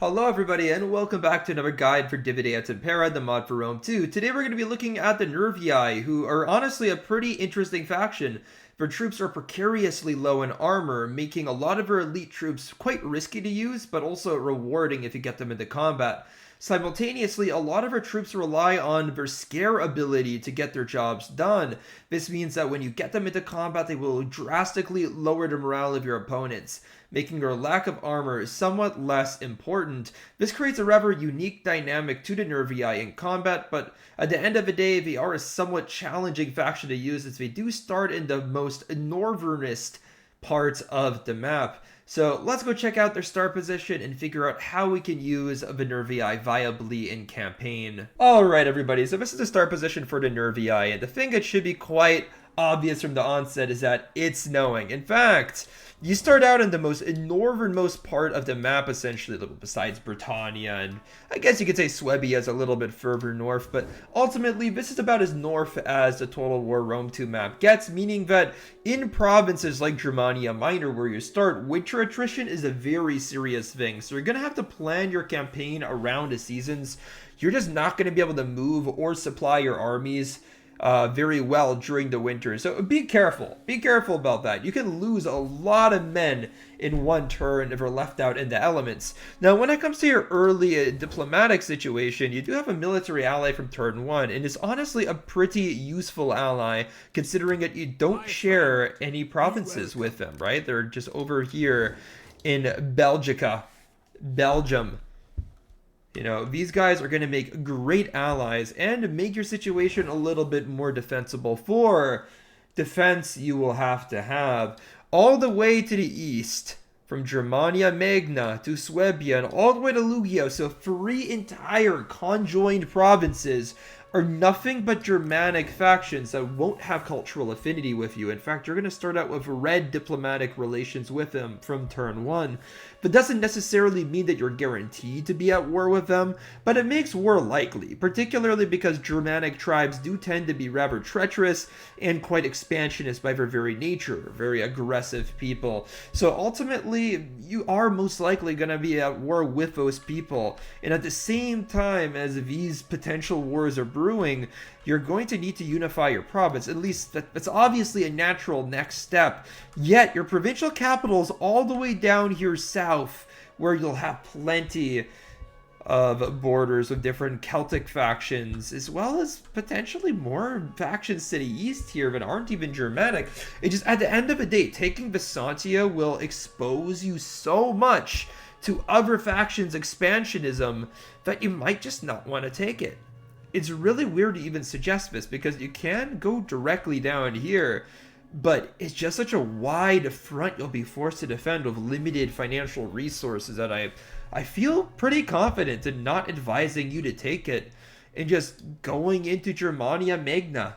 Hello everybody and welcome back to another guide for inhabitants Impera, the mod for Rome 2. Today we're going to be looking at the Nervii, who are honestly a pretty interesting faction. Their troops are precariously low in armor, making a lot of their elite troops quite risky to use, but also rewarding if you get them into combat. Simultaneously, a lot of our troops rely on their scare ability to get their jobs done. This means that when you get them into combat, they will drastically lower the morale of your opponents, making their lack of armor somewhat less important. This creates a rather unique dynamic to the Nervii in combat, but at the end of the day, they are a somewhat challenging faction to use as they do start in the most northernest parts of the map. So let's go check out their start position and figure out how we can use the Nervii viably in campaign. Alright everybody, so this is the start position for the Nervii, and the thing that should be quite obvious from the onset is that it's snowing. In fact, you start out in the most northernmost part of the map, essentially, besides Britannia, and I guess you could say Swabia is a little bit further north, but ultimately this is about as north as the Total War Rome 2 map gets, meaning that in provinces like Germania Minor, where you start, winter attrition is a very serious thing, so you're going to have to plan your campaign around the seasons. You're just not going to be able to move or supply your armies very well during the winter. So be careful. Be careful about that. You can lose a lot of men in one turn if you're left out in the elements. Now, when it comes to your early diplomatic situation, you do have a military ally from turn 1, and it's honestly a pretty useful ally, considering that you don't share any provinces with them, right? They're just over here in Belgium. You know, these guys are going to make great allies and make your situation a little bit more defensible. For defense, you will have to have all the way to the east, from Germania Magna to Swabia and all the way to Lugio. So 3 entire conjoined provinces are nothing but Germanic factions that won't have cultural affinity with you. In fact, you're going to start out with red diplomatic relations with them from turn 1. That doesn't necessarily mean that you're guaranteed to be at war with them, but it makes war likely, particularly because Germanic tribes do tend to be rather treacherous and quite expansionist by their very nature, very aggressive people. So ultimately, you are most likely going to be at war with those people, and at the same time as these potential wars are brewing, you're going to need to unify your province. At least that's obviously a natural next step. Yet your provincial capital is all the way down here south, where you'll have plenty of borders with different Celtic factions, as well as potentially more factions to the east here that aren't even Germanic. It just, at the end of the day, taking Byzantia will expose you so much to other factions' expansionism that you might just not want to take it. It's really weird to even suggest this, because you can go directly down here, but it's just such a wide front you'll be forced to defend with limited financial resources that I feel pretty confident in not advising you to take it and just going into Germania Magna.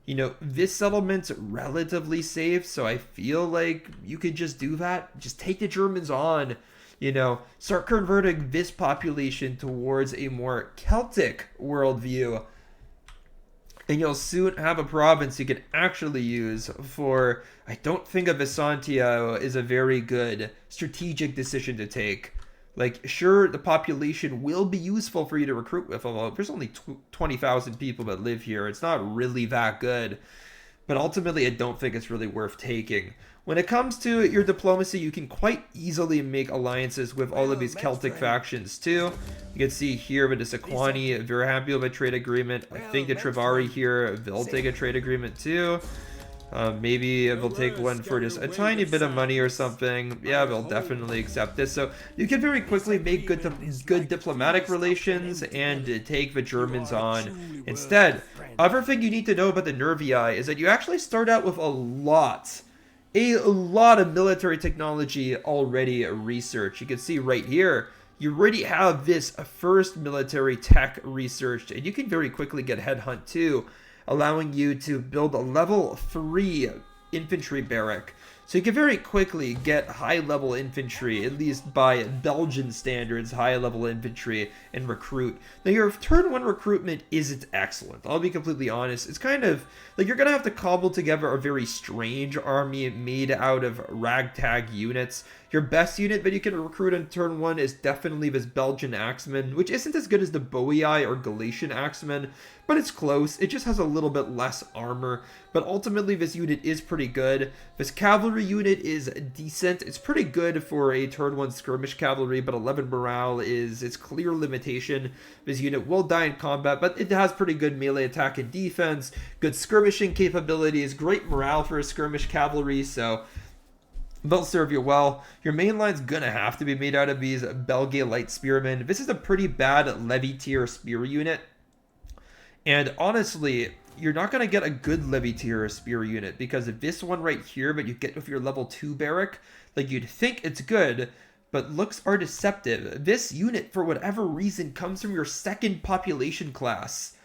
You know, this settlement's relatively safe, so I feel like you could just do that. Just take the Germans on. You know, start converting this population towards a more Celtic worldview, and you'll soon have a province you can actually use for. I don't think a Byzantia is a very good strategic decision to take. Like, sure, the population will be useful for you to recruit with, although there's only 20,000 people that live here. It's not really that good. But ultimately, I don't think it's really worth taking. When it comes to your diplomacy, you can quite easily make alliances with all of these Celtic factions too. You can see here with the Sequani, they're happy with a trade agreement. I think the Trivari here, they'll take a trade agreement too. Maybe they'll take one for just a tiny bit of money or something. Yeah, they'll definitely accept this. So you can very quickly make good diplomatic relations and take the Germans on instead. Other thing you need to know about the Nervii is that you actually start out with a lot of military technology already researched. You can see right here, you already have this first military tech researched, and you can very quickly get headhunt too, allowing you to build a level 3 infantry barrack. So you can very quickly get high-level infantry, at least by Belgian standards, high-level infantry, and recruit. Now your turn 1 recruitment isn't excellent, I'll be completely honest. It's kind of, like, you're going to have to cobble together a very strange army made out of ragtag units. Your best unit that you can recruit in turn 1 is definitely this Belgian Axeman, which isn't as good as the Boii or Galatian Axeman, but it's close. It just has a little bit less armor, but ultimately this unit is pretty good. This cavalry unit is decent. It's pretty good for a turn 1 skirmish cavalry, but 11 morale is its clear limitation. This unit will die in combat, but it has pretty good melee attack and defense, good skirmishing capabilities, great morale for a skirmish cavalry, so they'll serve you well. Your main line's gonna have to be made out of these Belgian light spearmen. This is a pretty bad levy tier spear unit. And honestly, you're not going to get a good levy tier spear unit, because of this one right here that you get with your level 2 barrack, like, you'd think it's good, but looks are deceptive. This unit, for whatever reason, comes from your 2nd population class,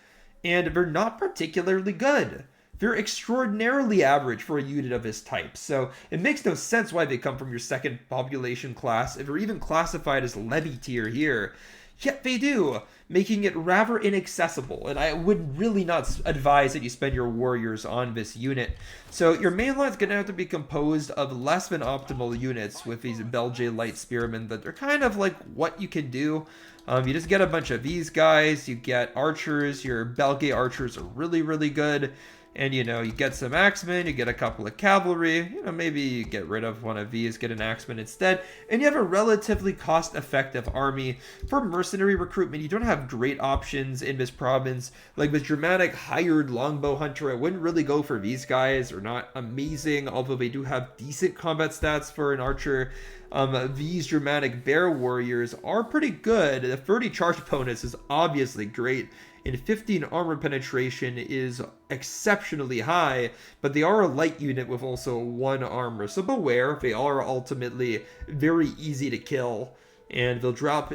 and they're not particularly good. They're extraordinarily average for a unit of this type, so it makes no sense why they come from your 2nd population class if they're even classified as levy tier here. Yet they do, making it rather inaccessible, and I would really not advise that you spend your warriors on this unit. So your main line's going to have to be composed of less than optimal units with these Belgian light spearmen that are kind of like what you can do. You just get a bunch of these guys, you get archers, your Belgian archers are really, really good. And, you know, you get some axemen, you get a couple of cavalry, you know, maybe you get rid of one of these, get an axeman instead, and you have a relatively cost-effective army. For mercenary recruitment, you don't have great options in this province. Like with Germanic hired longbow hunter, I wouldn't really go for these guys. They're not amazing, although they do have decent combat stats for an archer. These Germanic bear warriors are pretty good. The 30 charge bonus is obviously great, and 15 armor penetration is exceptionally high, but they are a light unit with also 1 armor, so beware. They are ultimately very easy to kill, and they'll drop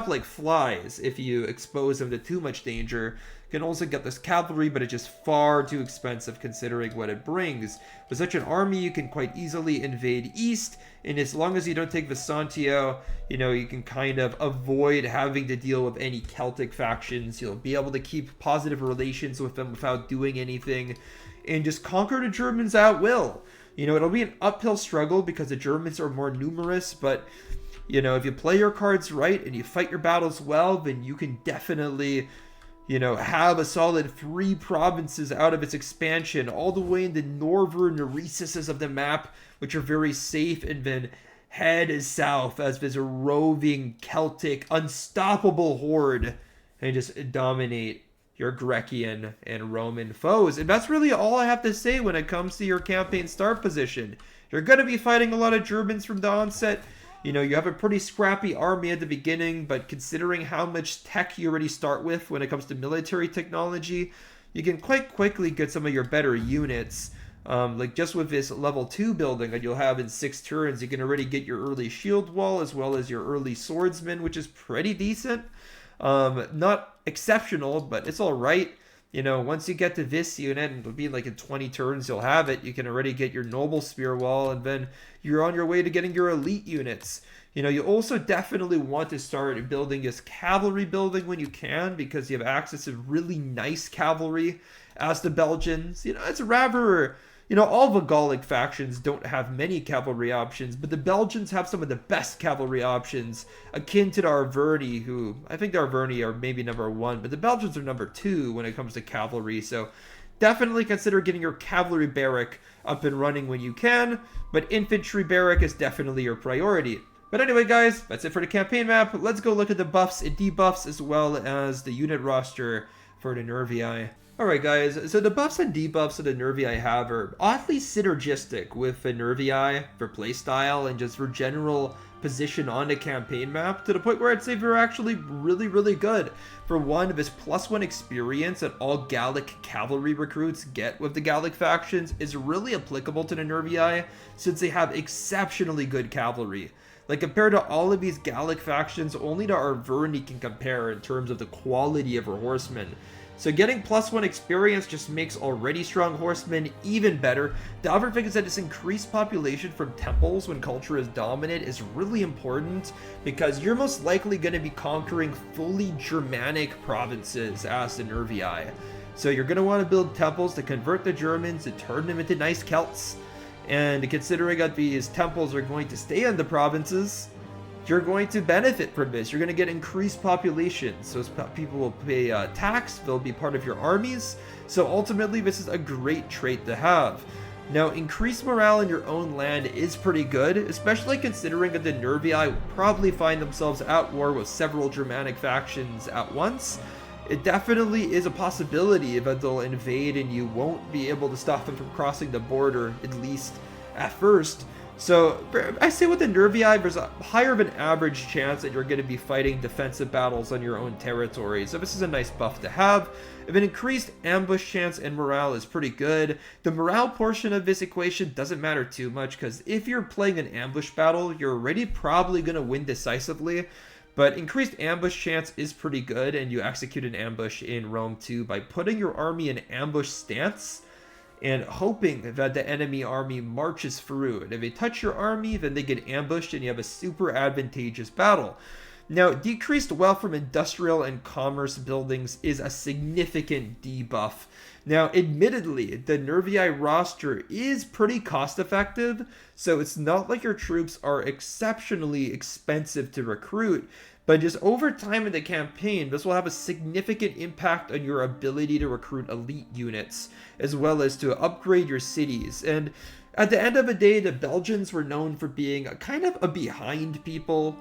like flies if you expose them to too much danger. You can also get this cavalry, but it's just far too expensive considering what it brings. With such an army, you can quite easily invade east, and as long as you don't take Vesantio, you know, you can kind of avoid having to deal with any Celtic factions. You'll be able to keep positive relations with them without doing anything, and just conquer the Germans at will. You know, it'll be an uphill struggle because the Germans are more numerous, but, you know, if you play your cards right and you fight your battles well, then you can definitely, you know, have a solid 3 provinces out of its expansion, all the way in the northern recesses of the map, which are very safe, and then head south as this roving Celtic unstoppable horde and just dominate your Grecian and Roman foes. And that's really all I have to say when it comes to your campaign start position. You're going to be fighting a lot of Germans from the onset. You know, you have a pretty scrappy army at the beginning, but considering how much tech you already start with when it comes to military technology, you can quite quickly get some of your better units. Like just with this level 2 building that you'll have in 6 turns, you can already get your early shield wall as well as your early swordsman, which is pretty decent. Not exceptional, but it's alright. You know, once you get to this unit, and it'll be like in 20 turns you'll have it, you can already get your noble spear wall, and then you're on your way to getting your elite units. You know, you also definitely want to start building this cavalry building when you can, because you have access to really nice cavalry as the Belgians. You know, it's rather, you know, all the Gallic factions don't have many cavalry options, but the Belgians have some of the best cavalry options, akin to the Arverni, who, I think the Arverni are maybe number 1, but the Belgians are number 2 when it comes to cavalry, so definitely consider getting your cavalry barrack up and running when you can, but infantry barrack is definitely your priority. But anyway, guys, that's it for the campaign map. Let's go look at the buffs and debuffs as well as the unit roster for the Nervii. Alright guys, so the buffs and debuffs of the Nervii I have are oddly synergistic with the Nervii for playstyle and just for general position on the campaign map, to the point where I'd say they're actually really, really good. For one, this +1 experience that all Gallic cavalry recruits get with the Gallic factions is really applicable to the Nervii, since they have exceptionally good cavalry. Like, compared to all of these Gallic factions, only the Arverni can compare in terms of the quality of her horsemen. So getting +1 experience just makes already strong horsemen even better. The other thing is that this increased population from temples when culture is dominant is really important, because you're most likely going to be conquering fully Germanic provinces as the Nervii. So you're going to want to build temples to convert the Germans and turn them into nice Celts. And considering that these temples are going to stay in the provinces, you're going to benefit from this. You're going to get increased population. So people will pay tax, they'll be part of your armies. So ultimately, this is a great trait to have. Now, increased morale in your own land is pretty good, especially considering that the Nervii will probably find themselves at war with several Germanic factions at once. It definitely is a possibility that they'll invade and you won't be able to stop them from crossing the border, at least at first. So I say with the Nervii, there's a higher than average chance that you're going to be fighting defensive battles on your own territory. So this is a nice buff to have. If an increased ambush chance and morale is pretty good. The morale portion of this equation doesn't matter too much, because if you're playing an ambush battle, you're already probably going to win decisively. But increased ambush chance is pretty good, and you execute an ambush in Rome too by putting your army in ambush stance and hoping that the enemy army marches through. And if they touch your army, then they get ambushed and you have a super advantageous battle. Now, decreased wealth from industrial and commerce buildings is a significant debuff. Now, admittedly, the Nervii roster is pretty cost effective, so it's not like your troops are exceptionally expensive to recruit, but just over time in the campaign, this will have a significant impact on your ability to recruit elite units, as well as to upgrade your cities. And at the end of the day, the Belgians were known for being a kind of a behind people.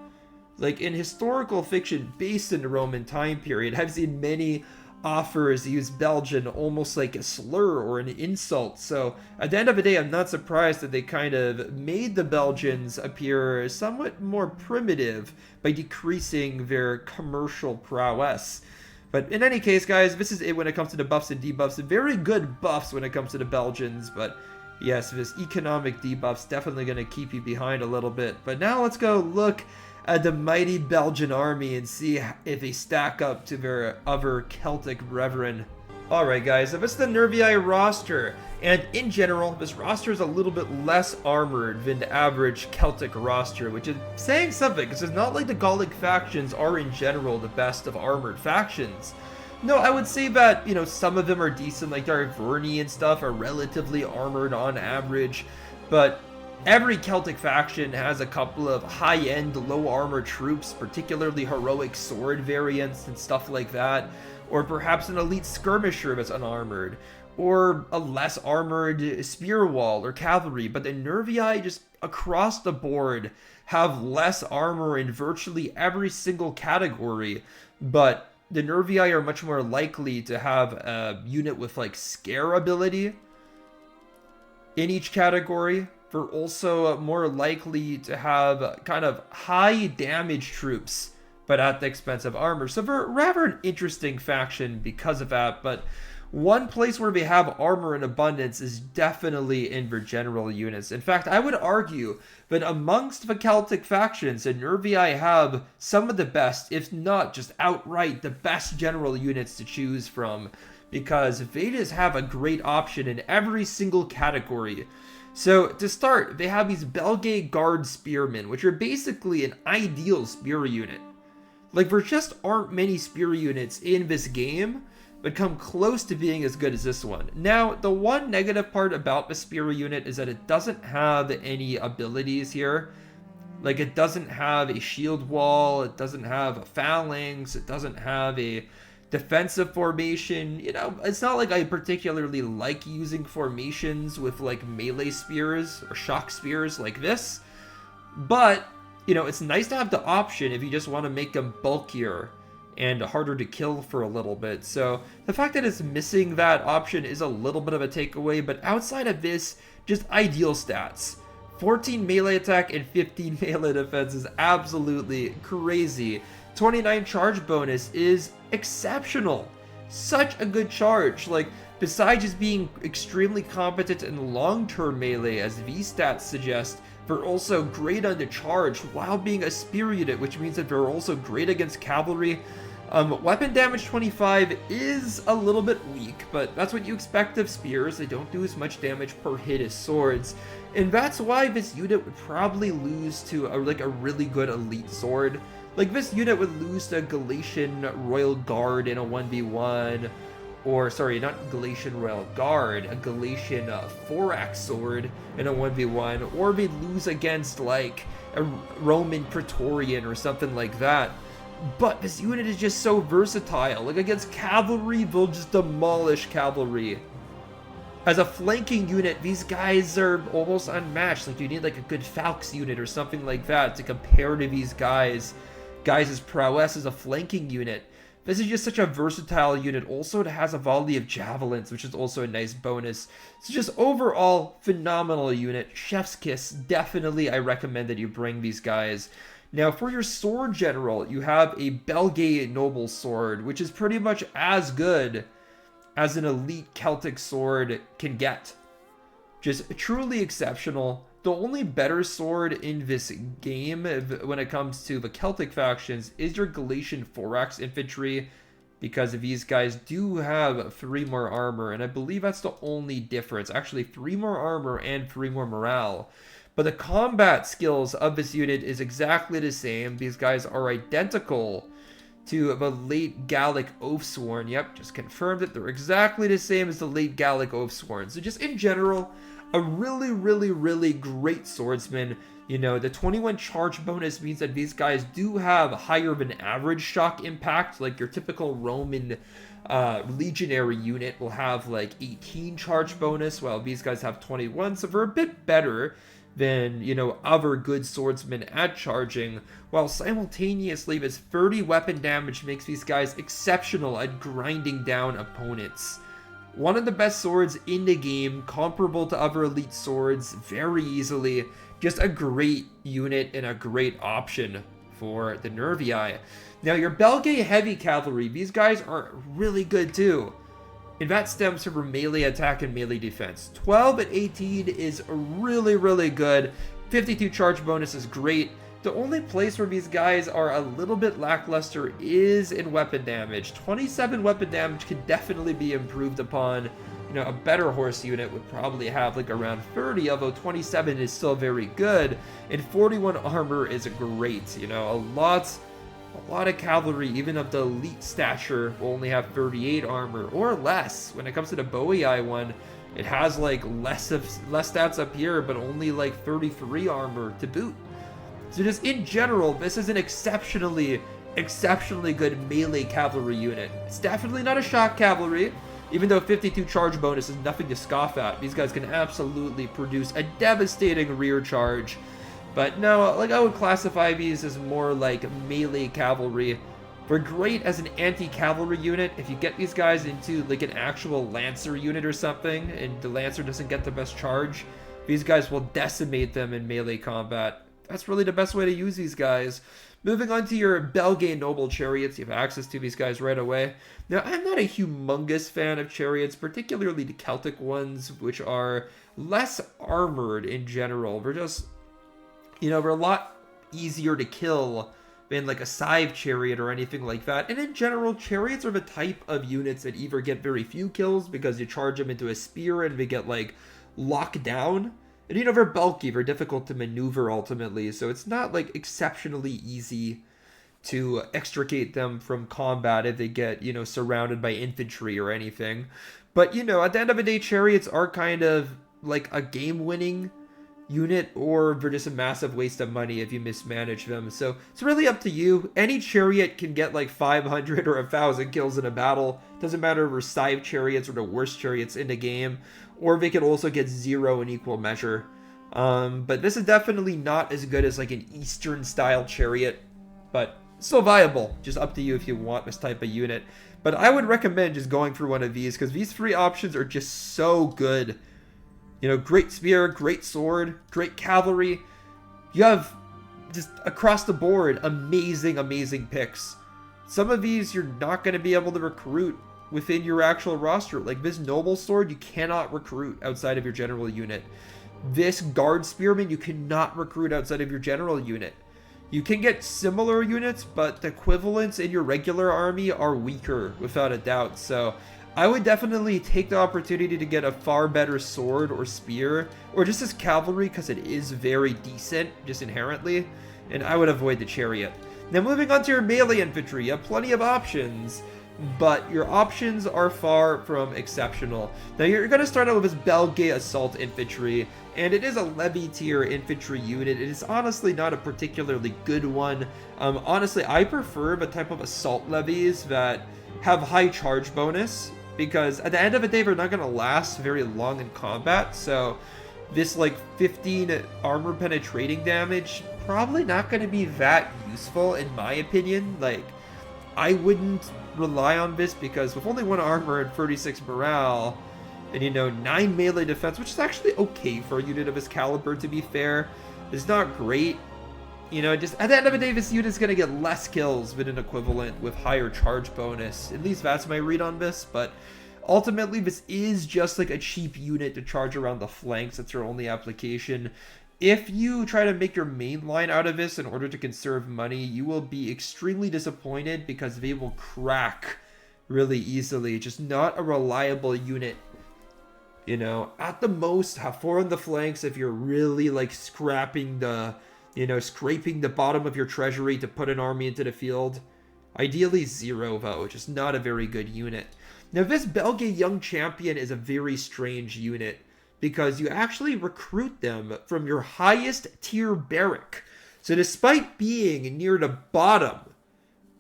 Like in historical fiction based in the Roman time period, I've seen many authors use Belgian almost like a slur or an insult. So at the end of the day, I'm not surprised that they kind of made the Belgians appear somewhat more primitive by decreasing their commercial prowess. But in any case, guys, this is it when it comes to the buffs and debuffs. Very good buffs when it comes to the Belgians, but yes, this economic debuff's definitely going to keep you behind a little bit. But now let's go look at the mighty Belgian army and see if they stack up to their other Celtic brethren. Alright guys, so this is the Nervii roster, and in general, this roster is a little bit less armored than the average Celtic roster, which is saying something, because it's not like the Gallic factions are in general the best of armored factions. No, I would say that, you know, some of them are decent, like the Arverni and stuff are relatively armored on average, but every Celtic faction has a couple of high-end, low-armor troops, particularly heroic sword variants and stuff like that, or perhaps an elite skirmisher that's unarmored, or a less armored spear wall or cavalry. But the Nervii, just across the board, have less armor in virtually every single category, but the Nervii are much more likely to have a unit with like scare ability in each category. They're also more likely to have kind of high damage troops, but at the expense of armor. So they're rather an interesting faction because of that. But one place where they have armor in abundance is definitely in their general units. In fact, I would argue that amongst the Celtic factions, the Nervii have some of the best, if not just outright the best general units to choose from, because they just have a great option in every single category. So to start, they have these Belgae Guard Spearmen, which are basically an ideal spear unit. Like, there just aren't many spear units in this game that come close to being as good as this one. Now, the one negative part about the spear unit is that it doesn't have any abilities here. Like, it doesn't have a shield wall, it doesn't have a phalanx, it doesn't have a defensive formation. You know, it's not like I particularly like using formations with like melee spears or shock spears like this, but you know, it's nice to have the option if you just want to make them bulkier and harder to kill for a little bit. So the fact that it's missing that option is a little bit of a takeaway, but outside of this, just ideal stats. 14 melee attack and 15 melee defense is absolutely crazy. 29 charge bonus is exceptional. Such a good charge. Like, besides just being extremely competent in long-term melee, as these stats suggest, They're also great on the charge while being a spear unit, which means that they're also great against cavalry. Weapon damage 25 is a little bit weak, but that's what you expect of spears. They don't do as much damage per hit as swords. And that's why this unit would probably lose to a really good elite sword. Like, this unit would lose to a Galatian Royal Guard in a 1v1. Or, sorry, not Galatian Royal Guard, a Galatian Thorax sword in a 1v1. Or they'd lose against, like, a Roman Praetorian or something like that. But this unit is just so versatile. Like, against cavalry, they'll just demolish cavalry. As a flanking unit, these guys are almost unmatched. Like, you need like a good Falx unit or something like that to compare to these guys' prowess as a flanking unit. This is just such a versatile unit. Also, it has a volley of javelins, which is also a nice bonus. So just overall, phenomenal unit. Chef's kiss. Definitely, I recommend that you bring these guys. Now, for your sword general, you have a Belgian noble sword, which is pretty much as good as an elite Celtic sword can get. Just truly exceptional. The only better sword in this game when it comes to the Celtic factions is your Galatian Thorax infantry, because these guys do have 3 more armor, and I believe that's the only difference. Actually, 3 more armor and 3 more morale. But the combat skills of this unit is exactly the same. These guys are identical to the late Gallic Oathsworn. Yep, just confirmed it. They're exactly the same as the late Gallic Oathsworn. So just in general, a really, really, really great swordsman. You know, the 21 charge bonus means that these guys do have higher than average shock impact. Like your typical Roman legionary unit will have like 18 charge bonus, while these guys have 21. So they're a bit better than, you know, other good swordsmen at charging, while simultaneously this 30 weapon damage makes these guys exceptional at grinding down opponents. One of the best swords in the game, comparable to other elite swords very easily. Just a great unit and a great option for the Nervii. Now your Belgian heavy cavalry, these guys are really good too. And that stems from melee attack and melee defense. 12 and 18 is really, really good. 52 charge bonus is great. The only place where these guys are a little bit lackluster is in weapon damage. 27 weapon damage can definitely be improved upon. You know, a better horse unit would probably have like around 30, although 27 is still very good. And 41 armor is great. You know, a lot of cavalry, even of the elite stature, will only have 38 armor or less. When it comes to the Boii one, it has like less stats up here, but only like 33 armor to boot. So just in general, this is an exceptionally good melee cavalry unit. It's definitely not a shock cavalry, even though 52 charge bonus is nothing to scoff at. These guys can absolutely produce a devastating rear charge. But no, like I would classify these as more like melee cavalry. They're great as an anti-cavalry unit. If you get these guys into like an actual lancer unit or something, and the lancer doesn't get the best charge, these guys will decimate them in melee combat. That's really the best way to use these guys. Moving on to your Belgian noble chariots, you have access to these guys right away. Now, I'm not a humongous fan of chariots, particularly the Celtic ones, which are less armored in general. They're just, you know, they're a lot easier to kill than like a scythe chariot or anything like that. And in general, chariots are the type of units that either get very few kills because you charge them into a spear and they get like locked down. And you know, they're bulky, they're difficult to maneuver ultimately, so it's not like exceptionally easy to extricate them from combat if they get, you know, surrounded by infantry or anything. But, you know, at the end of the day, chariots are kind of like a game-winning unit, or they're just a massive waste of money if you mismanage them. So it's really up to you. Any chariot can get like 500 or 1,000 kills in a battle. Doesn't matter if they're scythe chariots or the worst chariots in the game, or they could also get 0 in equal measure. But this is definitely not as good as like an Eastern style chariot, but still viable. Just up to you if you want this type of unit. But I would recommend just going for one of these, because these 3 options are just so good. You know, great spear, great sword, great cavalry. You have just across the board amazing picks. Some of these you're not going to be able to recruit within your actual roster. Like this noble sword, you cannot recruit outside of your general unit. this guard spearman you cannot recruit outside of your general unit. You can get similar units, but the equivalents in your regular army are weaker, without a doubt. So I would definitely take the opportunity to get a far better sword or spear, or just as cavalry, because it is very decent, just inherently. And I would avoid the chariot. Now moving on to your melee infantry, you have plenty of options, but your options are far from exceptional. Now you're going to start out with this Belgian assault infantry, and it is a levy tier infantry unit. It is honestly not a particularly good one. Honestly, I prefer the type of assault levies that have high charge bonus, because at the end of the day, they're not going to last very long in combat. So this like 15 armor penetrating damage, probably not going to be that useful in my opinion. Like, I wouldn't rely on this, because with only 1 armor and 36 morale, and you know, 9 melee defense, which is actually okay for a unit of this caliber, to be fair, is not great. You know, just at the end of the day, this unit is going to get less kills than an equivalent with higher charge bonus. At least that's my read on this, but ultimately this is just like a cheap unit to charge around the flanks. That's your only application. If you try to make your main line out of this in order to conserve money, you will be extremely disappointed, because they will crack really easily. Just not a reliable unit. You know, at the most, have 4 on the flanks if you're really like scraping the, you know, scraping the bottom of your treasury to put an army into the field. Ideally 0 though, just not a very good unit. Now this Belgian Young Champion is a very strange unit, because you actually recruit them from your highest tier barrack. So despite being near the bottom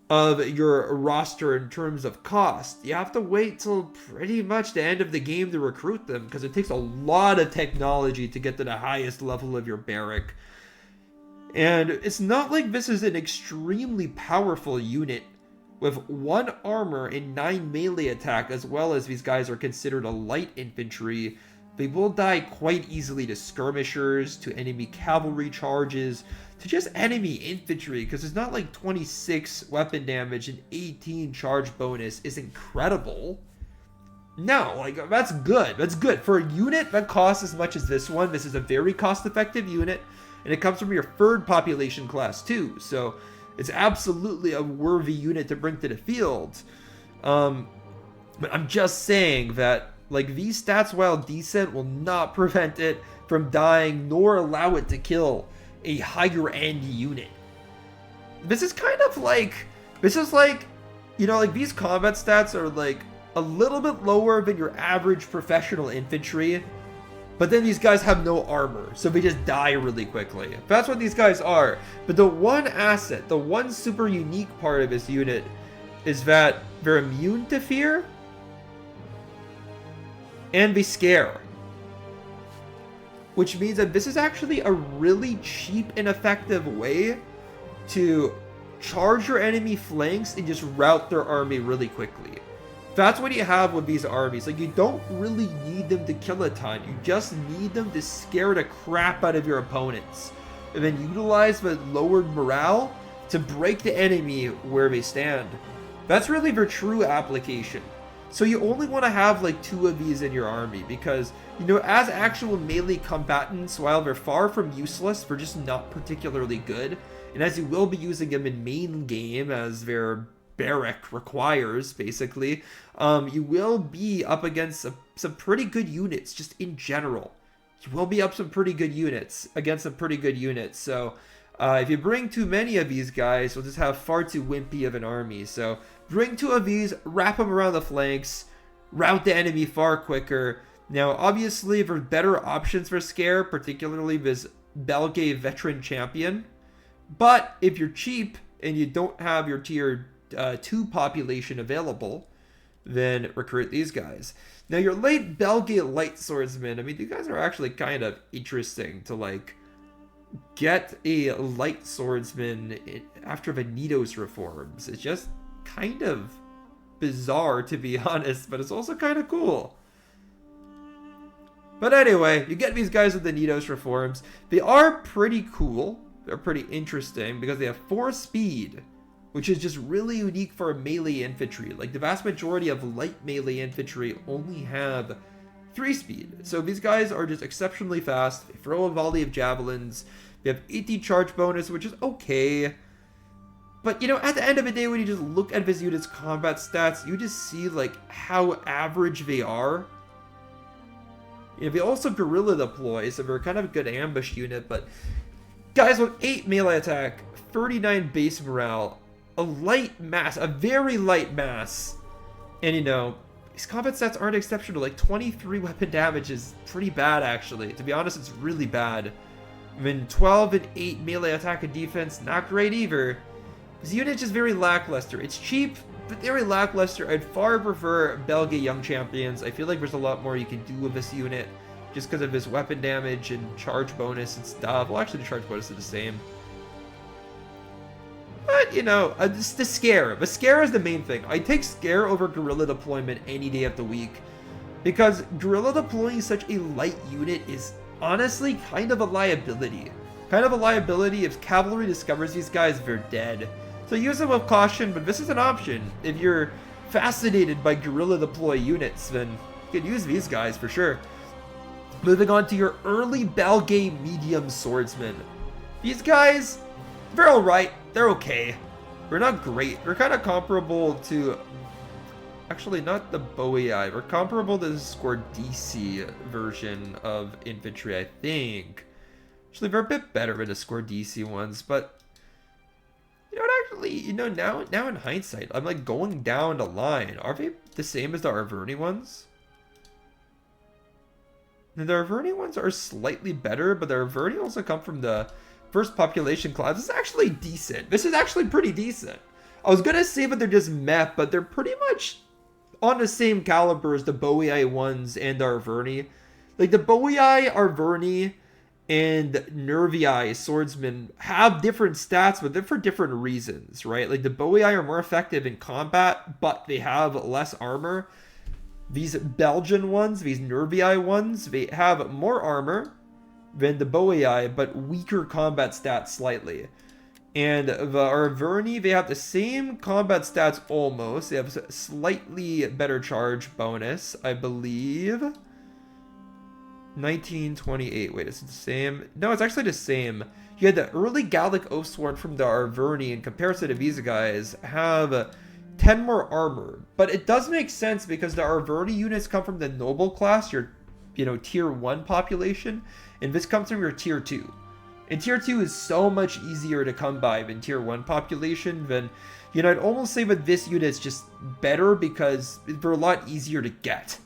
of your roster in terms of cost, you have to wait till pretty much the end of the game to recruit them, because it takes a lot of technology to get to the highest level of your barrack. And it's not like this is an extremely powerful unit with 1 armor and 9 melee attack, as well as these guys are considered a light infantry. They will die quite easily to skirmishers, to enemy cavalry charges, to just enemy infantry, because it's not like 26 weapon damage and 18 charge bonus is incredible. No, like, that's good. That's good. For a unit that costs as much as this one, this is a very cost-effective unit, and it comes from your 3rd population class too, so it's absolutely a worthy unit to bring to the field. But I'm just saying that, like, these stats, while decent, will not prevent it from dying, nor allow it to kill a higher end unit. This is kind of like, you know, like, these combat stats are like a little bit lower than your average professional infantry, but then these guys have no armor, so they just die really quickly. That's what these guys are. But the one asset, the one super unique part of this unit, is that they're immune to fear, and they scare. Which means that this is actually a really cheap and effective way to charge your enemy flanks and just rout their army really quickly. That's what you have with these armies. Like, you don't really need them to kill a ton. You just need them to scare the crap out of your opponents, and then utilize the lowered morale to break the enemy where they stand. That's really their true application. So you only want to have like 2 of these in your army, because, you know, as actual melee combatants, while they're far from useless, they're just not particularly good. And as you will be using them in main game, as their barrack requires, basically, you will be up against some pretty good units, just in general. You will be up some pretty good units against some pretty good units. So if you bring too many of these guys, you'll just have far too wimpy of an army. So bring 2 of these, wrap them around the flanks, rout the enemy far quicker. Now, obviously, there's better options for scare, particularly this Belgian veteran champion. But if you're cheap and you don't have your tier 2 population available, then recruit these guys. Now, your late Belgian light swordsmen, I mean, you guys are actually kind of interesting to, like, get a light swordsman after Veneto's reforms. It's just kind of bizarre, to be honest, but it's also kind of cool. But anyway, you get these guys with the Veneto's reforms. They are pretty cool. They're pretty interesting because they have 4 speed, which is just really unique for melee infantry. Like, the vast majority of light melee infantry only have 3 speed. So these guys are just exceptionally fast. They throw a volley of javelins. They have 80 charge bonus, which is okay. But, you know, at the end of the day, when you just look at this unit's combat stats, you just see, like, how average they are. You know, they also guerrilla deploy, so they're kind of a good ambush unit, but guys with 8 melee attack, 39 base morale, a light mass, a very light mass, and, you know, these combat stats aren't exceptional. Like, 23 weapon damage is pretty bad, actually. To be honest, it's really bad. I mean, 12 and 8 melee attack and defense, not great either. This unit's just very lackluster. It's cheap, but very lackluster. I'd far prefer Belgium Young Champions. I feel like there's a lot more you can do with this unit just because of his weapon damage and charge bonus and stuff. Well, actually, the charge bonus is the same. But, you know, the scare. The scare is the main thing. I take scare over guerrilla deployment any day of the week because guerrilla deploying such a light unit is honestly kind of a liability. Kind of a liability. If cavalry discovers these guys, they're dead. So use them with caution, but this is an option. If you're fascinated by guerrilla deploy units, then you can use these guys for sure. Moving on to your early Belgium medium swordsmen. These guys, they're alright. They're okay. They're not great. They're kind of comparable to... Actually, not the Bowie. We're comparable to the Squardisi version of infantry, I think. Actually, they're a bit better than the Squardisi ones, but... You know what, actually, you know, now in hindsight, I'm like going down the line. Are they the same as the Arverni ones? The Arverni ones are slightly better, but the Arverni also come from the first population class. This is actually decent. This is actually pretty decent. I was gonna say that they're just meh, but they're pretty much on the same caliber as the Bowie ones and the Arverni. Like the Bowie, Arverni, and Nervii swordsmen have different stats, but they're for different reasons, right? Like the Bowie are more effective in combat, but they have less armor. These Belgian ones, these Nervii ones, they have more armor than the Bowie, but weaker combat stats slightly. And the Arverni, they have the same combat stats almost. They have slightly better charge bonus, I believe. 1928. Wait, is it the same? No, it's actually the same. You had the early Gallic Oathsworn from the Arverni in comparison to these guys have 10 more armor. But it does make sense because the Arverni units come from the noble class, your, you know, tier 1 population, and this comes from your tier 2. And tier 2 is so much easier to come by than tier 1 population. Then, you know, I'd almost say that this unit's just better because they're a lot easier to get.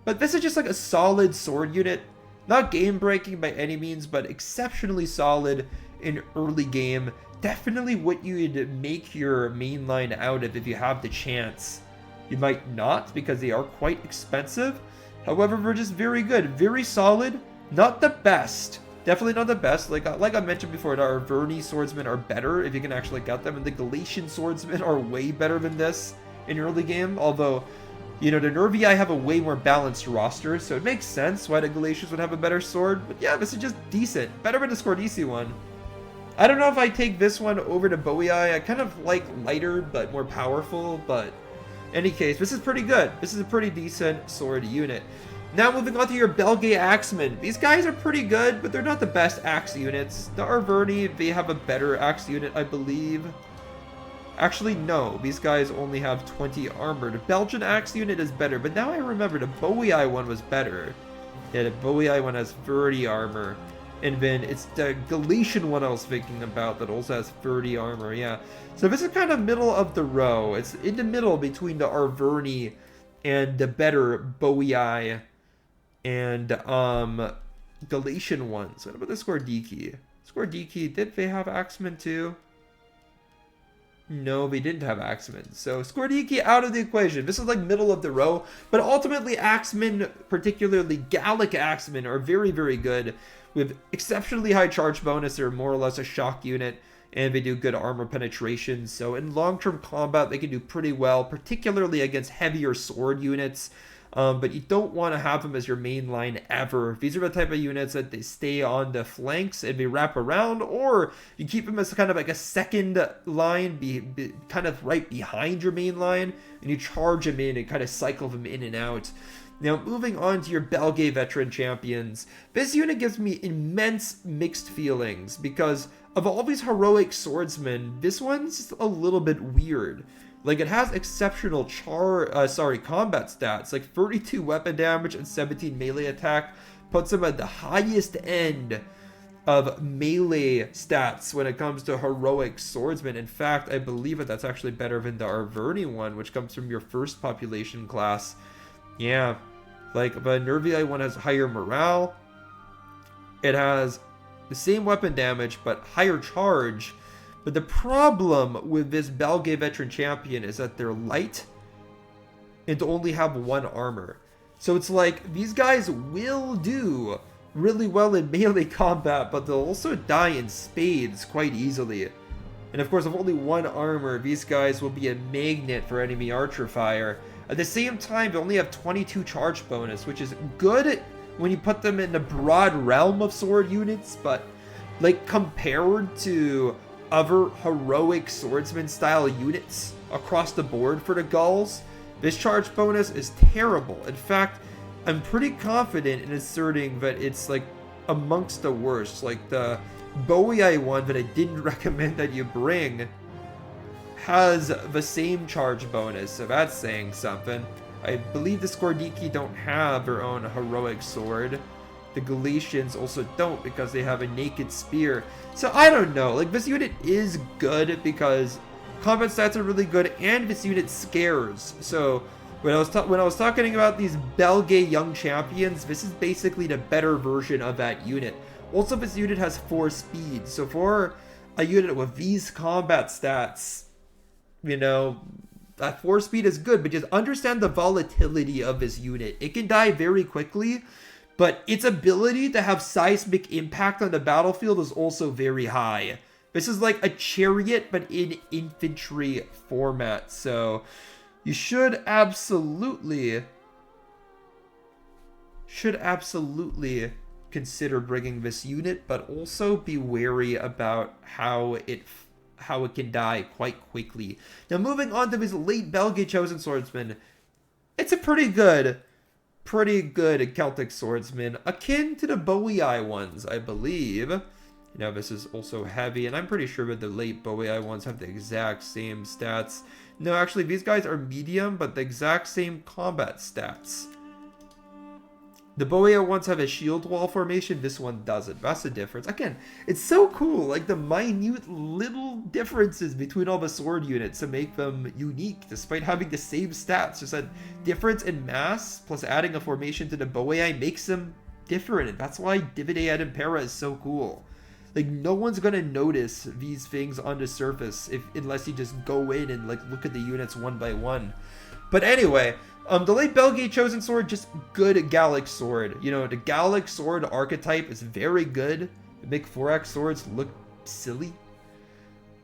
But this is just like a solid sword unit. Not game-breaking by any means, but exceptionally solid in early game. Definitely what you'd make your main line out of if you have the chance. You might not, because they are quite expensive. However, they're just very good. Very solid. Not the best. Definitely not the best. Like I mentioned before, the Arverni swordsmen are better if you can actually get them. And the Galatian swordsmen are way better than this in early game. Although... You know, the Nervii have a way more balanced roster, so it makes sense why the Galatians would have a better sword. But yeah, this is just decent. Better than the Squardisi one. I don't know if I take this one over to Bowie. I kind of like lighter, but more powerful. But in any case, this is pretty good. This is a pretty decent sword unit. Now moving on to your Belgian Axemen. These guys are pretty good, but they're not the best axe units. The Arverni, they have a better axe unit, I believe. Actually, no. These guys only have 20 armor. The Belgian axe unit is better, but now I remember the Bowie one was better. Yeah, the Bowie one has 30 armor. And then it's the Galatian one I was thinking about that also has 30 armor, yeah. So this is kind of middle of the row. It's in the middle between the Arverni and the better Bowie and Galatian ones. What about the Squardiki? Squardiki, did they have axemen too? No, they didn't have axemen. So Squardiki out of the equation. This is like middle of the row. But ultimately, axemen, particularly Gallic axemen, are very, very good. With exceptionally high charge bonus. They're more or less a shock unit. And they do good armor penetration. So in long-term combat, they can do pretty well. Particularly against heavier sword units. but you don't want to have them as your main line ever. These are the type of units that they stay on the flanks and they wrap around, or you keep them as kind of like a second line, kind of right behind your main line, and you charge them in and kind of cycle them in and out. Now, moving on to your Belgian veteran champions, this unit gives me immense mixed feelings because of all these heroic swordsmen, this one's just a little bit weird. Like, it has exceptional combat stats, like 32 weapon damage and 17 melee attack, puts him at the highest end of melee stats when it comes to heroic swordsmen. In fact, I believe that that's actually better than the Nervii one, which comes from your first population class. Yeah, like the Nervii one has higher morale. It has the same weapon damage, but higher charge. But the problem with this Belgian veteran champion is that they're light and to only have 1 armor. So it's like, these guys will do really well in melee combat, but they'll also die in spades quite easily. And of course, with only 1 armor, these guys will be a magnet for enemy archer fire. At the same time, they only have 22 charge bonus, which is good when you put them in the broad realm of sword units, but like compared to other heroic swordsman style units across the board for the Gauls, this charge bonus is terrible. In fact, I'm pretty confident in asserting that it's like amongst the worst. Like the Boii one that I didn't recommend that you bring has the same charge bonus, so that's saying something. I believe the Skordiki don't have their own heroic sword. The Galatians also don't because they have a naked spear. So I don't know, like this unit is good because combat stats are really good and this unit scares. So when I was talking about these Belgian young champions, this is basically the better version of that unit. Also, this unit has 4 speed, so for a unit with these combat stats, you know, that 4 speed is good, but just understand the volatility of this unit. It can die very quickly, but its ability to have seismic impact on the battlefield is also very high. This is like a chariot, but in infantry format, so you should absolutely consider bringing this unit, but also be wary about how it can die quite quickly. Now, moving on to this late Belgian chosen swordsman, it's a pretty good Celtic swordsman, akin to the Boii ones, I believe. You know, this is also heavy, and I'm pretty sure that the late Boii ones have the exact same stats. No, actually, these guys are medium, but the exact same combat stats. The Boii ones have a shield wall formation, this one doesn't. That's the difference. Again, it's so cool, like the minute little differences between all the sword units to make them unique, despite having the same stats. Just a difference in mass, plus adding a formation to the Boii makes them different. And that's why Divide et Impera is so cool. Like, no one's gonna notice these things on the surface unless you just go in and like look at the units one by one. But anyway, the late Belgian chosen sword, just good Gallic sword. You know, the Gallic sword archetype is very good. The big 4x swords look silly.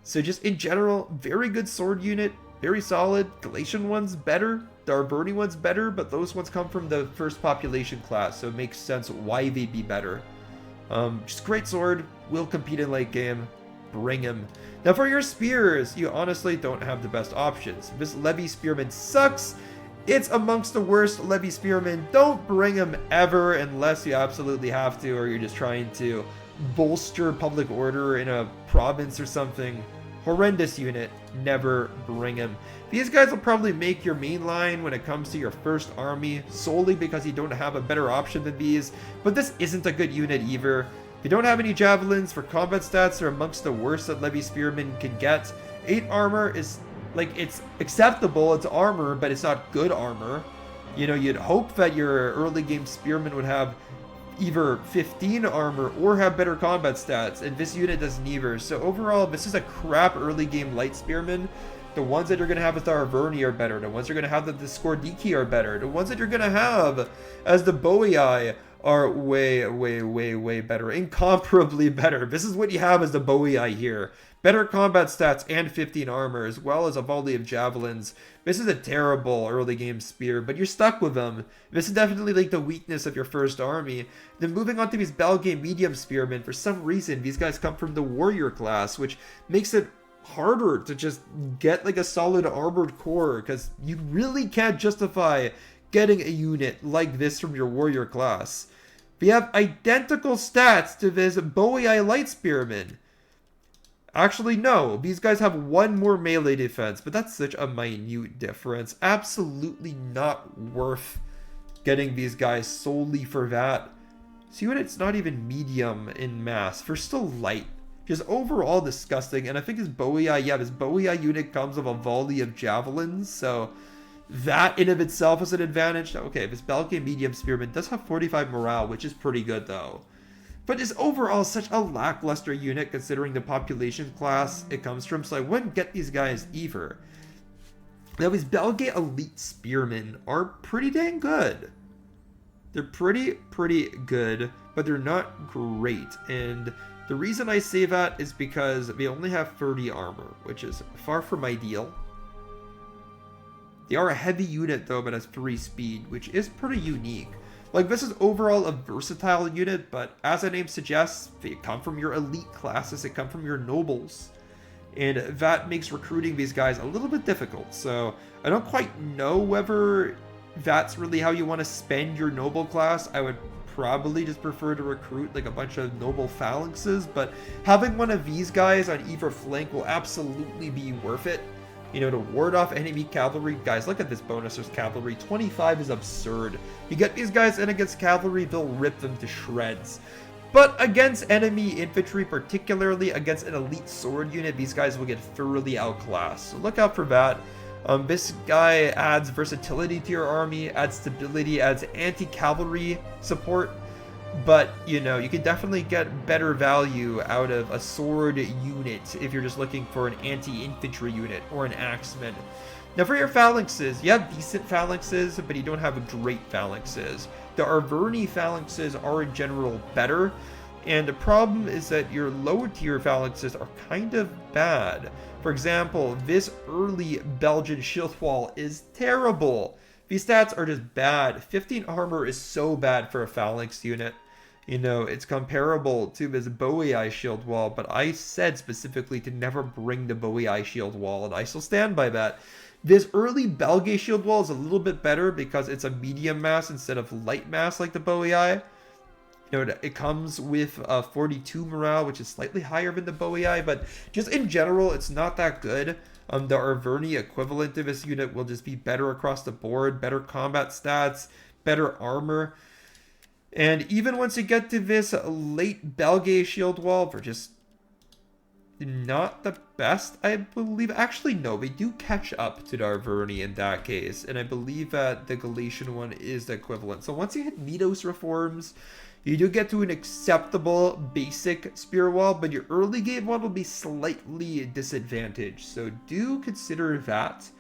So just in general, very good sword unit, very solid. Galatian one's better, the Nervii one's better, but those ones come from the first population class, so it makes sense why they'd be better. Just great sword, will compete in late game, bring him. Now for your spears, you honestly don't have the best options. This Levy Spearman sucks. It's amongst the worst Levy Spearmen. Don't bring him ever unless you absolutely have to, or you're just trying to bolster public order in a province or something. Horrendous unit. Never bring him. These guys will probably make your main line when it comes to your first army, solely because you don't have a better option than these, but this isn't a good unit either. If you don't have any javelins, for combat stats, they're amongst the worst that Levy Spearmen can get. 8 armor is, like, it's acceptable, it's armor, but it's not good armor. You know, you'd hope that your early game Spearmen would have either 15 armor or have better combat stats, and this unit does neither. So overall, this is a crap early game light Spearman. The ones that you're going to have with the Nervii are better. The ones you're going to have with the Skordiki are better. The ones that you're going to have as the Boii are way, way, way, way better. Incomparably better. This is what you have as the Boii here. Better combat stats and 15 armor, as well as a volley of javelins. This is a terrible early game spear, but you're stuck with them. This is definitely like the weakness of your first army. Then moving on to these Belgian medium spearmen, for some reason these guys come from the warrior class, which makes it harder to just get like a solid armored core, because you really can't justify getting a unit like this from your warrior class. We have identical stats to this Boii light spearmen. Actually, no. These guys have one more melee defense, but that's such a minute difference. Absolutely not worth getting these guys solely for that. See what? It's not even medium in mass. They're still light. Just overall disgusting. And I think his Boii, yeah, this Boii unit comes with a volley of javelins, so that in of itself is an advantage. Okay, this Belgian medium spearman does have 45 morale, which is pretty good though. But is overall such a lackluster unit considering the population class it comes from, so I wouldn't get these guys either. Now, these Belgian elite spearmen are pretty dang good. They're pretty good, but they're not great. And the reason I say that is because they only have 30 armor, which is far from ideal. They are a heavy unit though, but has 3 speed, which is pretty unique. Like, this is overall a versatile unit, but as the name suggests, they come from your elite classes, they come from your nobles. And that makes recruiting these guys a little bit difficult. So I don't quite know whether that's really how you want to spend your noble class. I would probably just prefer to recruit like a bunch of noble phalanxes, but having one of these guys on either flank will absolutely be worth it. You know, to ward off enemy cavalry. Guys, look at this bonus. There's cavalry. 25 is absurd. You get these guys in against cavalry, they'll rip them to shreds. But against enemy infantry, particularly against an elite sword unit, these guys will get thoroughly outclassed. So look out for that. This guy adds versatility to your army, adds stability, adds anti-cavalry support. But, you know, you can definitely get better value out of a sword unit if you're just looking for an anti-infantry unit or an axeman. Now, for your phalanxes, you have decent phalanxes, but you don't have great phalanxes. The Nervii phalanxes are in general better, and the problem is that your lower tier phalanxes are kind of bad. For example, this early Belgian shield wall is terrible. These stats are just bad. 15 armor is so bad for a phalanx unit. You know, it's comparable to this Boii shield wall, but I said specifically to never bring the Boii shield wall, and I still stand by that. This early Belgian shield wall is a little bit better because it's a medium mass instead of light mass like the Boii. You know, it comes with 42 morale, which is slightly higher than the Boii, but just in general, it's not that good. The Nervii equivalent to this unit will just be better across the board, better combat stats, better armor. And even once you get to this late Belgian shield wall, they're just not the best, I believe. Actually, no, they do catch up to the Nervii in that case, and I believe that the Galatian one is the equivalent. So once you hit Midos reforms, you do get to an acceptable basic spear wall, but your early game one will be slightly disadvantaged, so do consider that.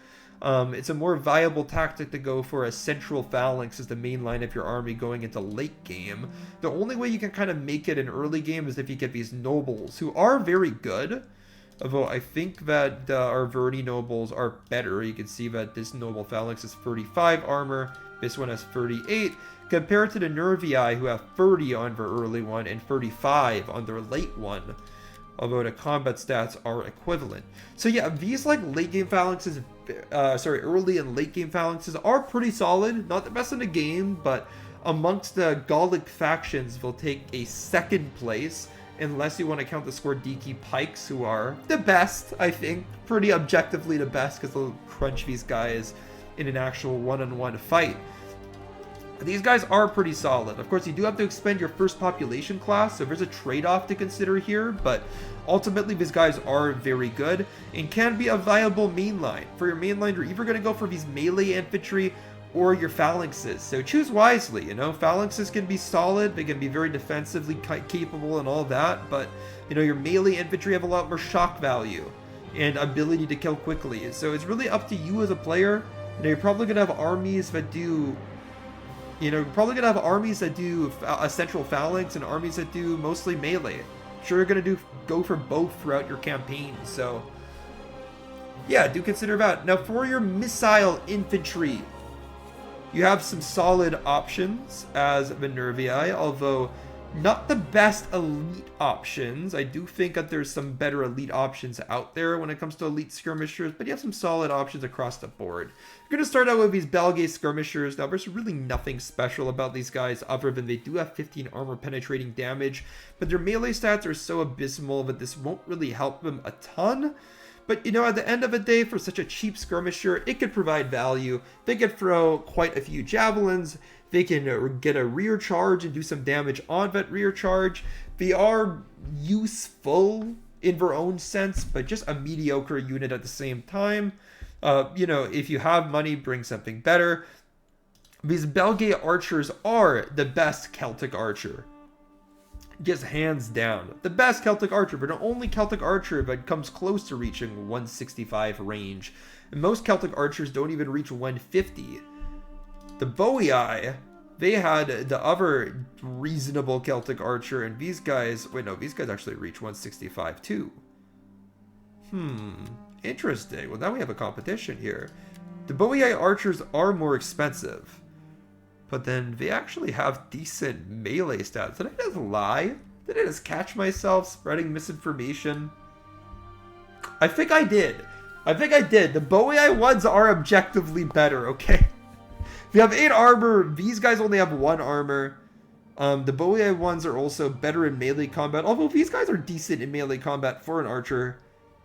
It's a more viable tactic to go for a central phalanx as the main line of your army going into late game. The only way you can kind of make it in early game is if you get these nobles, who are very good. Although I think that our Nervii nobles are better. You can see that this noble phalanx is 35 armor, this one has 38, compared to the Nervii, who have 30 on their early one and 35 on their late one. Although the combat stats are equivalent. So yeah, these like late game phalanxes, early and late game phalanxes are pretty solid. Not the best in the game, but amongst the Gallic factions, they'll take a second place. Unless you want to count the Squardiki Pikes, who are the best, I think. Pretty objectively the best, because they'll crunch these guys in an actual one-on-one fight. These guys are pretty solid. Of course, you do have to expend your first population class, so there's a trade-off to consider here, but ultimately these guys are very good and can be a viable mainline. For your mainline, you're either going to go for these melee infantry or your phalanxes, so choose wisely. You know, phalanxes can be solid, they can be very defensively capable and all that, but, you know, your melee infantry have a lot more shock value and ability to kill quickly, so it's really up to you as a player. You know, you're probably going to have armies that do You know, you're probably going to have armies that do a central phalanx and armies that do mostly melee. Sure, you're going to go for both throughout your campaign, so yeah, do consider that. Now, for your missile infantry, you have some solid options as the Nervii, although not the best elite options. I do think that there's some better elite options out there when it comes to elite skirmishers, but you have some solid options across the board. You're going to start out with these Belgian skirmishers. Now, there's really nothing special about these guys other than they do have 15 armor penetrating damage, but their melee stats are so abysmal that this won't really help them a ton. But, you know, at the end of the day, for such a cheap skirmisher, it could provide value. They could throw quite a few javelins. They can get a rear charge and do some damage on that rear charge. They are useful in their own sense, but just a mediocre unit at the same time. You know, if you have money, bring something better. These Belgian archers are the best Celtic archer. Just hands down. The best Celtic archer, but the only Celtic archer that comes close to reaching 165 range. And most Celtic archers don't even reach 150. The Boii, they had the other reasonable Celtic archer, and these guys, wait, no, these guys actually reach 165 too. Interesting. Well, now we have a competition here. The Boii archers are more expensive, but then they actually have decent melee stats. Did I just lie? Did I just catch myself spreading misinformation? I think I did. The Boii ones are objectively better, okay? They have 8 armor. These guys only have 1 armor. The Boii ones are also better in melee combat, although these guys are decent in melee combat for an archer.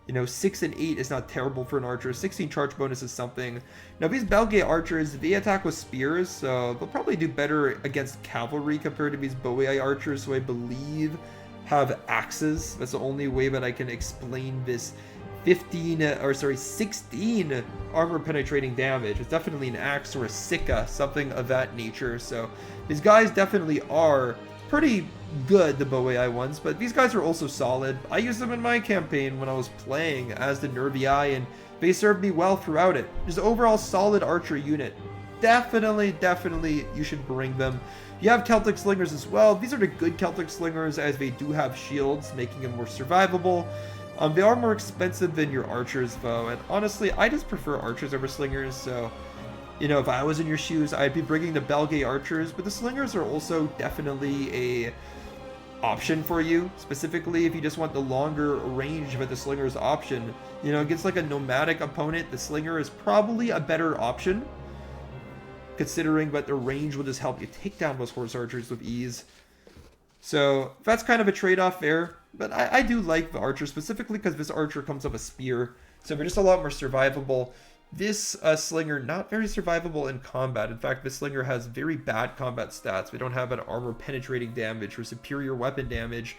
You know, 6 and 8 is not terrible for an archer. 16 charge bonus is something. Now, these Belgian archers, they attack with spears, so they'll probably do better against cavalry compared to these Boii archers, who I believe have axes. That's the only way that I can explain this 16 armor penetrating damage. It's definitely an axe or a sika, something of that nature. So these guys definitely are pretty good, the Boii ones, but these guys are also solid. I used them in my campaign when I was playing as the Nervii, and they served me well throughout it. Just overall solid archer unit. Definitely you should bring them. You have Celtic slingers as well. These are the good Celtic slingers, as they do have shields, making them more survivable. They are more expensive than your archers, though, and honestly, I just prefer archers over slingers, so, you know, if I was in your shoes, I'd be bringing the Belgian archers, but the slingers are also definitely a option for you, specifically if you just want the longer range of the slinger's option. You know, against like a nomadic opponent, the slinger is probably a better option, considering that the range will just help you take down those horse archers with ease. So that's kind of a trade-off there, but I do like the archer, specifically because this archer comes with a spear, so they're just a lot more survivable. This slinger, not very survivable in combat. In fact, this slinger has very bad combat stats. We don't have an armor penetrating damage or superior weapon damage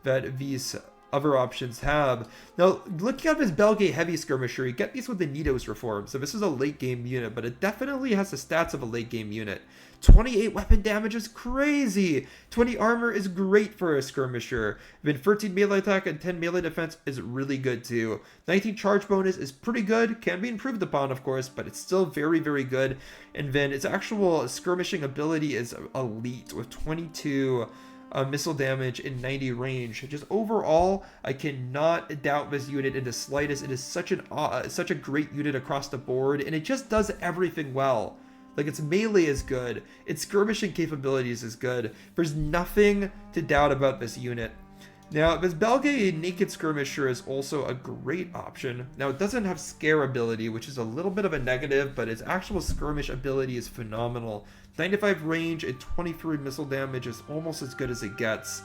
that these other options have. Now, looking at this Belgian heavy skirmisher, you get these with the Nidos reform. So this is a late game unit, but it definitely has the stats of a late game unit. 28 weapon damage is crazy. 20 armor is great for a skirmisher. Then 13 melee attack and 10 melee defense is really good too. 19 charge bonus is pretty good. Can be improved upon, of course, but it's still very good. And then its actual skirmishing ability is elite with 22 missile damage in 90 range. Just overall, I cannot doubt this unit in the slightest. It is such a great unit across the board, and it just does everything well. Like, its melee is good, its skirmishing capabilities is good. There's nothing to doubt about this unit. Now, this Belgian naked skirmisher is also a great option. Now, it doesn't have scare ability, which is a little bit of a negative, but its actual skirmish ability is phenomenal. 95 range and 23 missile damage is almost as good as it gets.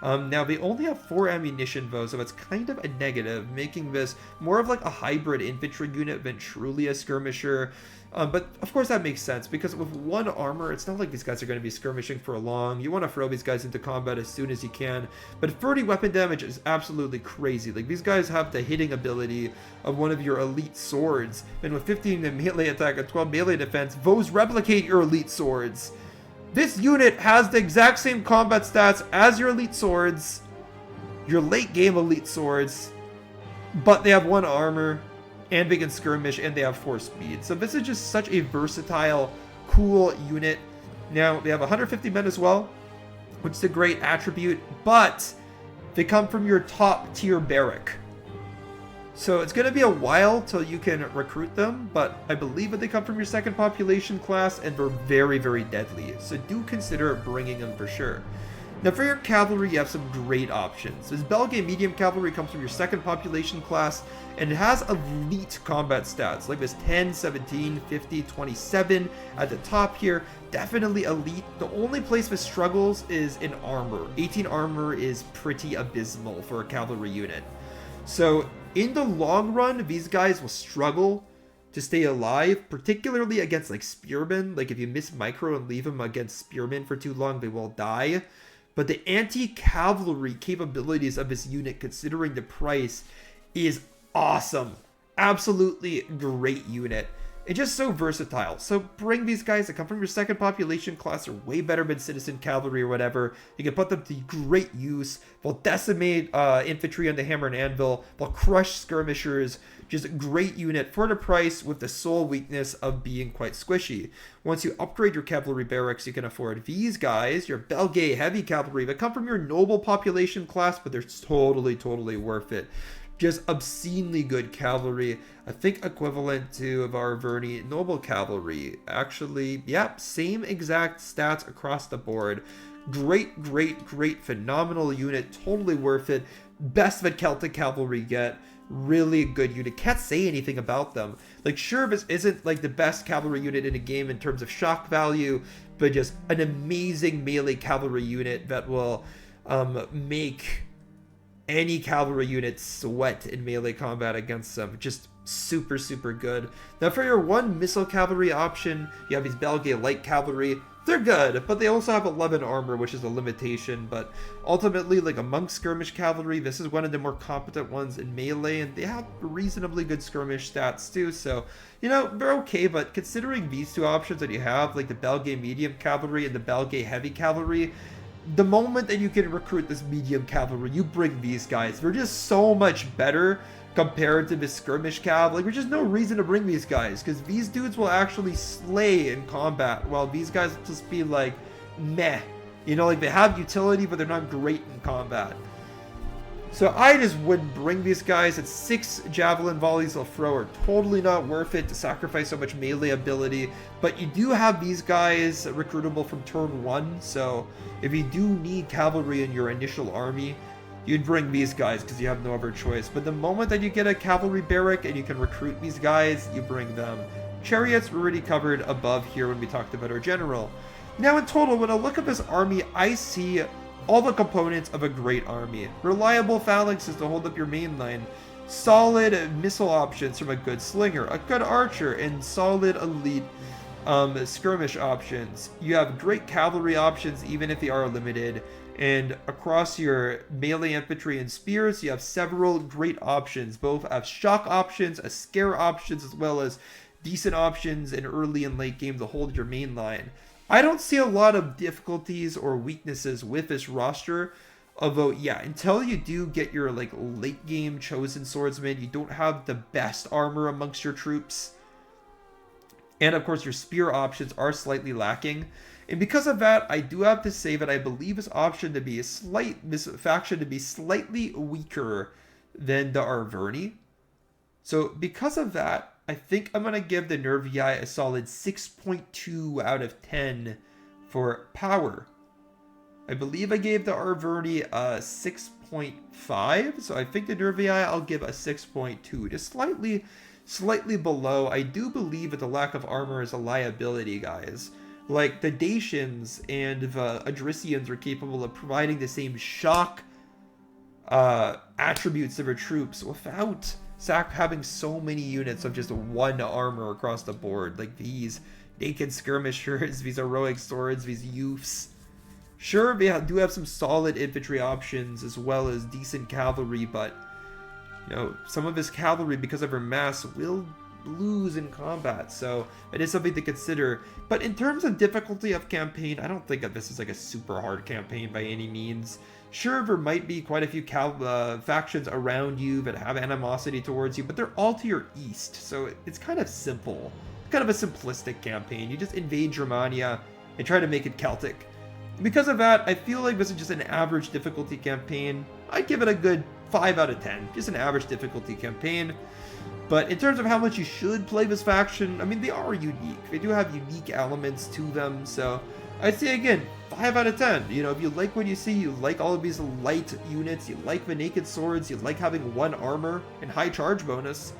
Now, they only have 4 ammunition, though, so it's kind of a negative, making this more of like a hybrid infantry unit than truly a skirmisher. But of course that makes sense, because with 1 armor, it's not like these guys are going to be skirmishing for long. You want to throw these guys into combat as soon as you can. But 30 weapon damage is absolutely crazy. Like, these guys have the hitting ability of one of your elite swords. And with 15 melee attack and 12 melee defense, those replicate your elite swords. This unit has the exact same combat stats as your elite swords, your late game elite swords, but they have 1 armor, and they can skirmish, and they have 4 speed. So this is just such a versatile, cool unit. Now, they have 150 men as well, which is a great attribute, but they come from your top tier barrack. So it's going to be a while till you can recruit them, but I believe that they come from your second population class and they're very, very deadly. So do consider bringing them for sure. Now for your cavalry, you have some great options. This Belgian medium cavalry comes from your second population class, and it has elite combat stats, like this 10, 17, 50, 27 at the top here. Definitely elite. The only place this struggles is in armor. 18 armor is pretty abysmal for a cavalry unit. So in the long run, these guys will struggle to stay alive, particularly against like spearmen. Like if you miss micro and leave them against spearmen for too long, they will die. But the anti-cavalry capabilities of this unit, considering the price, is awesome. Absolutely great unit. It's just so versatile. So bring these guys that come from your second population class, are way better than citizen cavalry or whatever. You can put them to great use. They'll decimate infantry on the hammer and anvil. They'll crush skirmishers. Just a great unit for the price, with the sole weakness of being quite squishy. Once you upgrade your cavalry barracks, you can afford these guys, your Belgian heavy cavalry, that come from your noble population class, but they're totally worth it. Just obscenely good cavalry. I think equivalent to our Verni noble cavalry. Actually, yep, same exact stats across the board. Great, phenomenal unit. Totally worth it. Best that Celtic cavalry get. Really good unit. Can't say anything about them. Like, sure, this isn't like the best cavalry unit in a game in terms of shock value, but just an amazing melee cavalry unit that will make any cavalry unit sweat in melee combat against them. Just super good. Now for your one missile cavalry option, you have these Belgian light cavalry. They're good, but they also have 11 armor, which is a limitation. But ultimately, like among skirmish cavalry, this is one of the more competent ones in melee, and they have reasonably good skirmish stats too. So, you know, they're okay, but considering these two options that you have, like the Belgian medium cavalry and the Belgian heavy cavalry, the moment that you can recruit this medium cavalry, you bring these guys. They're just so much better compared to the skirmish cav. Like, there's just no reason to bring these guys, because these dudes will actually slay in combat, while these guys will just be like, meh. You know, like they have utility, but they're not great in combat. So I just wouldn't bring these guys. At 6 javelin volleys they'll throw are totally not worth it to sacrifice so much melee ability. But you do have these guys recruitable from turn 1, so if you do need cavalry in your initial army, you'd bring these guys because you have no other choice. But the moment that you get a cavalry barrack and you can recruit these guys, you bring them. Chariots were already covered above here when we talked about our general. Now in total, when I look at this army, I see all the components of a great army. Reliable phalanxes to hold up your main line. Solid missile options from a good slinger. A good archer, and solid elite skirmish options. You have great cavalry options, even if they are limited. And across your melee infantry and spears, you have several great options. Both have shock options, a scare options, as well as decent options in early and late game to hold your main line. I don't see a lot of difficulties or weaknesses with this roster, although, yeah, until you do get your like late game chosen swordsman, you don't have the best armor amongst your troops. And of course, your spear options are slightly lacking. And because of that, I do have to say that I believe this option to be this faction to be slightly weaker than the Arverni. So because of that, I think I'm going to give the Nervii a solid 6.2 out of 10 for power. I believe I gave the Arverni a 6.5, so I think the Nervii I'll give a 6.2, just slightly below. I do believe that the lack of armor is a liability, guys. Like, the Dacians and the Adricians are capable of providing the same shock attributes to their troops without having so many units of just one armor across the board. Like these naked skirmishers, these heroic swords, these youths. Sure, they do have some solid infantry options as well as decent cavalry, but you know, some of this cavalry, because of their mass, will lose in combat, so it is something to consider. But in terms of difficulty of campaign, I don't think that this is like a super hard campaign by any means. Sure, there might be quite a few factions around you that have animosity towards you, but they're all to your east, so it's kind of simple. Kind of a simplistic campaign. You just invade Germania, and try to make it Celtic. Because of that, I feel like this is just an average difficulty campaign. I'd give it a good 5 out of 10, just an average difficulty campaign. But in terms of how much you should play this faction, I mean, they are unique. They do have unique elements to them, so I'd say, again, 5 out of 10. You know, if you like what you see, you like all of these light units, you like the naked swords, you like having 1 armor and high charge bonus,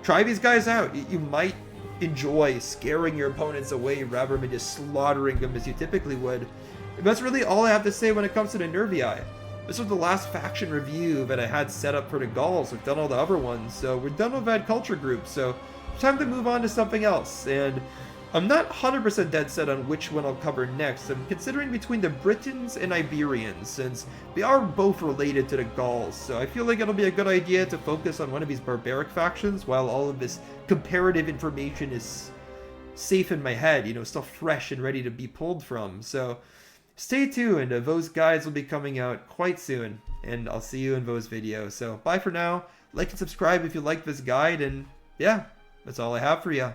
try these guys out. You might enjoy scaring your opponents away rather than just slaughtering them as you typically would. And that's really all I have to say when it comes to the Nervii. This was the last faction review that I had set up for the Gauls. We've done all the other ones, so we're done with that culture group, so time to move on to something else. And I'm not 100% dead set on which one I'll cover next. I'm considering between the Britons and Iberians, since they are both related to the Gauls, so I feel like it'll be a good idea to focus on one of these barbaric factions while all of this comparative information is safe in my head, you know, still fresh and ready to be pulled from. So stay tuned, those guides will be coming out quite soon, and I'll see you in those videos. So bye for now, like and subscribe if you like this guide, and yeah, that's all I have for you.